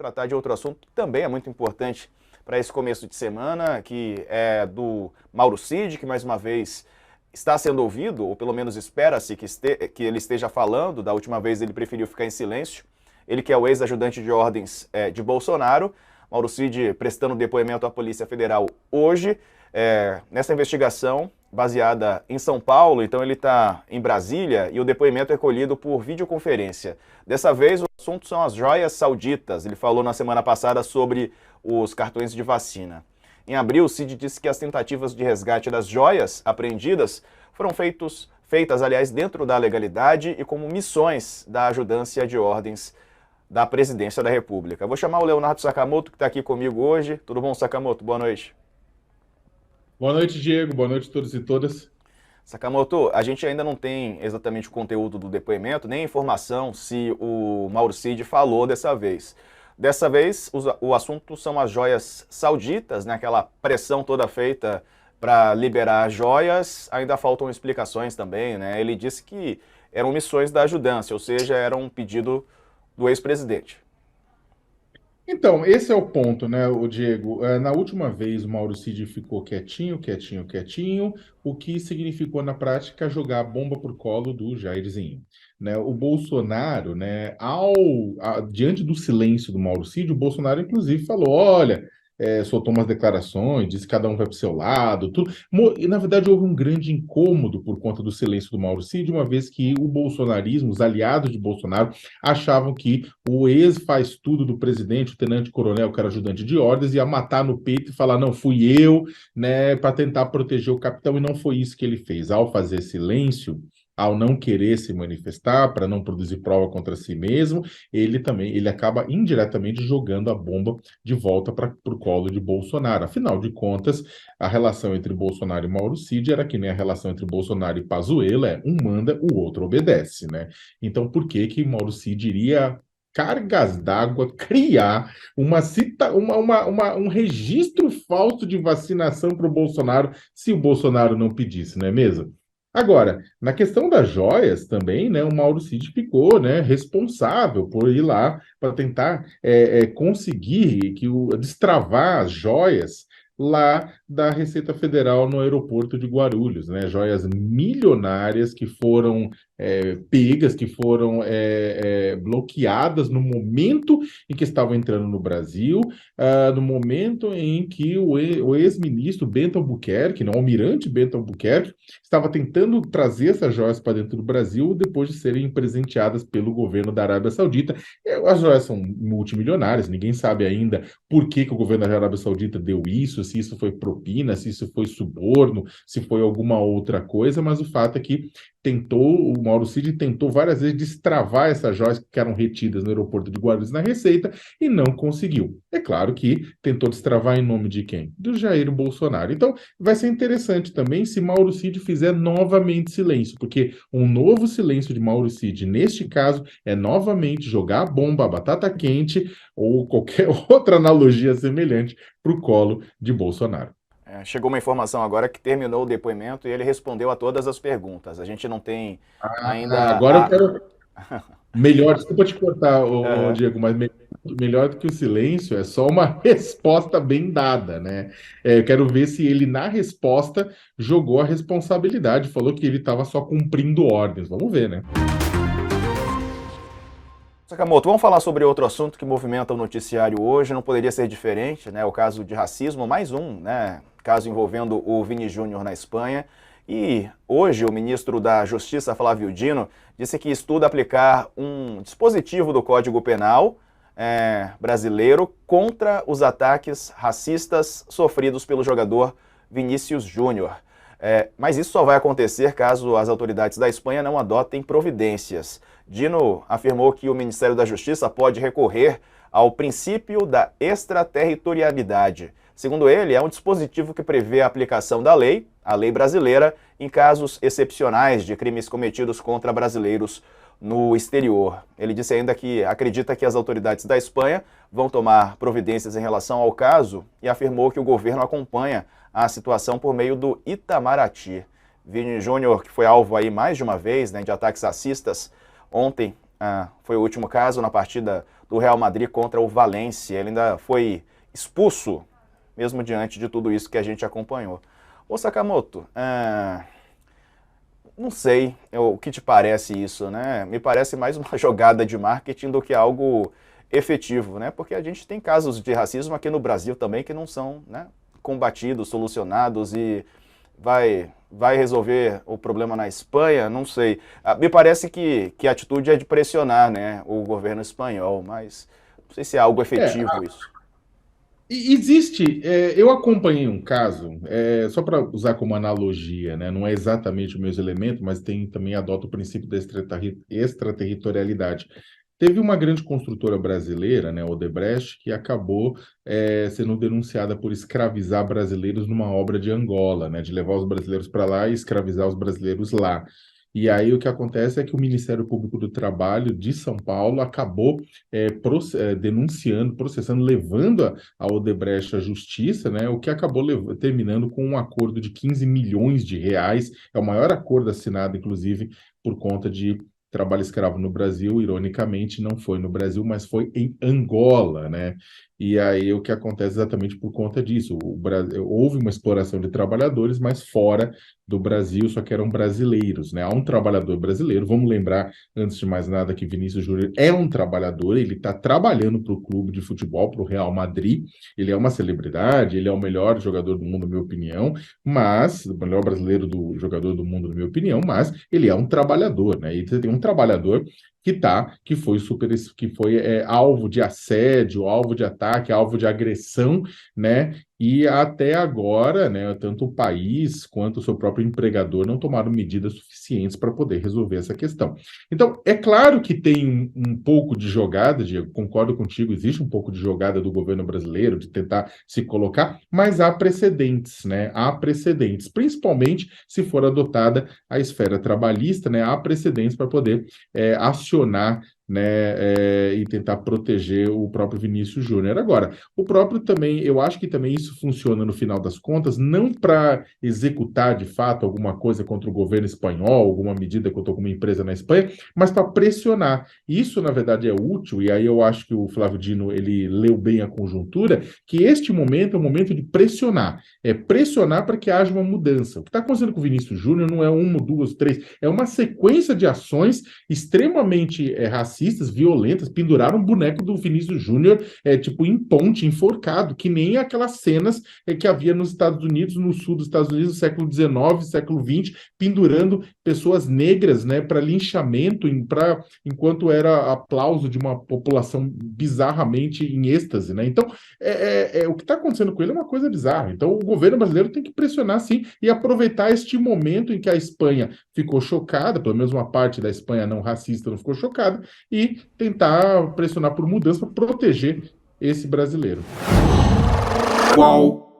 tratar de outro assunto que também é muito importante para esse começo de semana, que é do Mauro Cid, que mais uma vez está sendo ouvido, ou pelo menos espera-se que ele esteja falando. Da última vez ele preferiu ficar em silêncio. Ele que é o ex-ajudante de ordens de Bolsonaro. Mauro Cid prestando depoimento à Polícia Federal hoje, nessa investigação baseada em São Paulo. Então ele está em Brasília e o depoimento é colhido por videoconferência. Dessa vez o assunto são as joias sauditas. Ele falou na semana passada sobre os cartões de vacina. Em abril, Cid disse que as tentativas de resgate das joias apreendidas foram feitas, aliás, dentro da legalidade e como missões da ajudância de ordens da Presidência da República. Vou chamar o Leonardo Sakamoto, que está aqui comigo hoje. Tudo bom, Sakamoto? Boa noite. Boa noite, Diego. Boa noite a todos e todas. Sakamoto, a gente ainda não tem exatamente o conteúdo do depoimento, nem informação se o Mauro Cid falou dessa vez. Dessa vez, o assunto são as joias sauditas, né? Aquela pressão toda feita para liberar as joias. Ainda faltam explicações também, né? Ele disse que eram missões da ajudância, ou seja, era um pedido do ex-presidente. Então, esse é o ponto, né, o Diego? Na última vez, o Mauro Cid ficou quietinho, quietinho, quietinho, o que significou na prática jogar a bomba pro colo do Jairzinho. Né? O Bolsonaro, né, diante do silêncio do Mauro Cid, o Bolsonaro, inclusive, falou: olha, soltou umas declarações, disse que cada um vai para o seu lado, tudo. E, na verdade, houve um grande incômodo por conta do silêncio do Mauro Cid, uma vez que o bolsonarismo, os aliados de Bolsonaro, achavam que o ex-faz-tudo do presidente, o tenente-coronel, que era ajudante de ordens, ia matar no peito e falar: não, fui eu, né, para tentar proteger o capitão, e não foi isso que ele fez. Ao fazer silêncio, ao não querer se manifestar, para não produzir prova contra si mesmo, ele acaba indiretamente jogando a bomba de volta para o colo de Bolsonaro. Afinal de contas, a relação entre Bolsonaro e Mauro Cid era que nem a relação entre Bolsonaro e Pazuello, um manda, o outro obedece, né? Então, por que que Mauro Cid iria cargas d'água criar um registro falso de vacinação para o Bolsonaro se o Bolsonaro não pedisse, não é mesmo? Agora, na questão das joias também, né, o Mauro Cid ficou, né, responsável por ir lá para tentar conseguir destravar as joias lá da Receita Federal no aeroporto de Guarulhos, né, joias milionárias que foram pegas, que foram bloqueadas no momento em que estavam entrando no Brasil, no momento em que o ex-ministro Bento Albuquerque, não, o almirante Bento Albuquerque, estava tentando trazer essas joias para dentro do Brasil depois de serem presenteadas pelo governo da Arábia Saudita. As joias são multimilionárias, ninguém sabe ainda por que que o governo da Arábia Saudita deu isso, se isso foi propina, se isso foi suborno, se foi alguma outra coisa, mas o fato é que o Mauro Cid tentou várias vezes destravar essas joias que eram retidas no aeroporto de Guarulhos na Receita e não conseguiu. É claro que tentou destravar em nome de quem? Do Jair Bolsonaro. Então, vai ser interessante também se Mauro Cid fizer novamente silêncio, porque um novo silêncio de Mauro Cid, neste caso, é novamente jogar a bomba, a batata quente ou qualquer outra analogia semelhante para o colo de Bolsonaro. Chegou uma informação agora que terminou o depoimento e ele respondeu a todas as perguntas. A gente não tem ainda Agora eu quero melhor, desculpa te cortar, Aham. Diego, mas melhor do que o silêncio é só uma resposta bem dada, né? Eu quero ver se ele, na resposta, jogou a responsabilidade, falou que ele estava só cumprindo ordens. Vamos ver, né? Sakamoto, vamos falar sobre outro assunto que movimenta o noticiário hoje, não poderia ser diferente, né? O caso de racismo, mais um, né? Caso envolvendo o Vini Júnior na Espanha. E hoje o ministro da Justiça, Flávio Dino, disse que estuda aplicar um dispositivo do Código Penal brasileiro contra os ataques racistas sofridos pelo jogador Vinícius Júnior. Mas isso só vai acontecer caso as autoridades da Espanha não adotem providências. Dino afirmou que o Ministério da Justiça pode recorrer ao princípio da extraterritorialidade. Segundo ele, é um dispositivo que prevê a aplicação da lei, a lei brasileira, em casos excepcionais de crimes cometidos contra brasileiros no exterior. Ele disse ainda que acredita que as autoridades da Espanha vão tomar providências em relação ao caso e afirmou que o governo acompanha a situação por meio do Itamaraty. Vini Júnior, que foi alvo aí mais de uma vez, né, de ataques racistas, ontem Foi o último caso na partida do Real Madrid contra o Valência. Ele ainda foi expulso, mesmo diante de tudo isso que a gente acompanhou. Ô Sakamoto, não sei o que te parece isso, né? Me parece mais uma jogada de marketing do que algo efetivo, né? Porque a gente tem casos de racismo aqui no Brasil também que não são, né, combatidos, solucionados e vai resolver o problema na Espanha, não sei. Me parece que a atitude é de pressionar, né, o governo espanhol, mas não sei se é algo É, efetivo isso. existe, eu acompanhei um caso, só para usar como analogia, né? Não é exatamente o mesmo elemento, mas também adota o princípio da extraterritorialidade. Teve uma grande construtora brasileira, né, Odebrecht, que acabou sendo denunciada por escravizar brasileiros numa obra de Angola, né, de levar os brasileiros para lá e escravizar os brasileiros lá. E aí o que acontece é que o Ministério Público do Trabalho de São Paulo acabou denunciando, processando, levando a Odebrecht à justiça, né, o que acabou terminando com um acordo de 15 milhões de reais. É o maior acordo assinado, inclusive, por conta de trabalho escravo no Brasil. Ironicamente, não foi no Brasil, mas foi em Angola, né? E aí o que acontece exatamente por conta disso? Houve uma exploração de trabalhadores, mas fora do Brasil, só que eram brasileiros, né? Há um trabalhador brasileiro, vamos lembrar, antes de mais nada, que Vinícius Júnior é um trabalhador, ele está trabalhando para o clube de futebol, para o Real Madrid, ele é uma celebridade, ele é o melhor jogador do mundo, na minha opinião, mas, o melhor brasileiro jogador do mundo, na minha opinião, mas ele é um trabalhador, né? E você tem um trabalhador que foi alvo de assédio, alvo de ataque, alvo de agressão, né? E até agora, né, tanto o país quanto o seu próprio empregador não tomaram medidas suficientes para poder resolver essa questão. Então, é claro que tem um pouco de jogada, Diego, concordo contigo, existe um pouco de jogada do governo brasileiro de tentar se colocar, mas há precedentes, né? Há precedentes, principalmente se for adotada a esfera trabalhista, né? Há precedentes para poder acionar, né, e tentar proteger o próprio Vinícius Júnior. Agora, o próprio também, eu acho que também isso funciona no final das contas, não para executar de fato alguma coisa contra o governo espanhol, alguma medida contra alguma empresa na Espanha, mas para pressionar. Isso, na verdade, é útil, e aí eu acho que o Flávio Dino, ele leu bem a conjuntura, que este momento é o momento de pressionar. É pressionar para que haja uma mudança. O que está acontecendo com o Vinícius Júnior não é uma, duas, três, é uma sequência de ações extremamente racistas, violentas, penduraram um boneco do Vinícius Júnior, tipo, em ponte, enforcado, que nem aquelas cenas que havia nos Estados Unidos, no sul dos Estados Unidos, no século XIX, século XX, pendurando pessoas negras, né, para linchamento, enquanto era aplauso de uma população bizarramente em êxtase, né? Então, o que está acontecendo com ele é uma coisa bizarra. Então, o governo brasileiro tem que pressionar, sim, e aproveitar este momento em que a Espanha ficou chocada, pelo menos uma parte da Espanha não racista não ficou chocada, e tentar pressionar por mudança para proteger esse brasileiro. Qual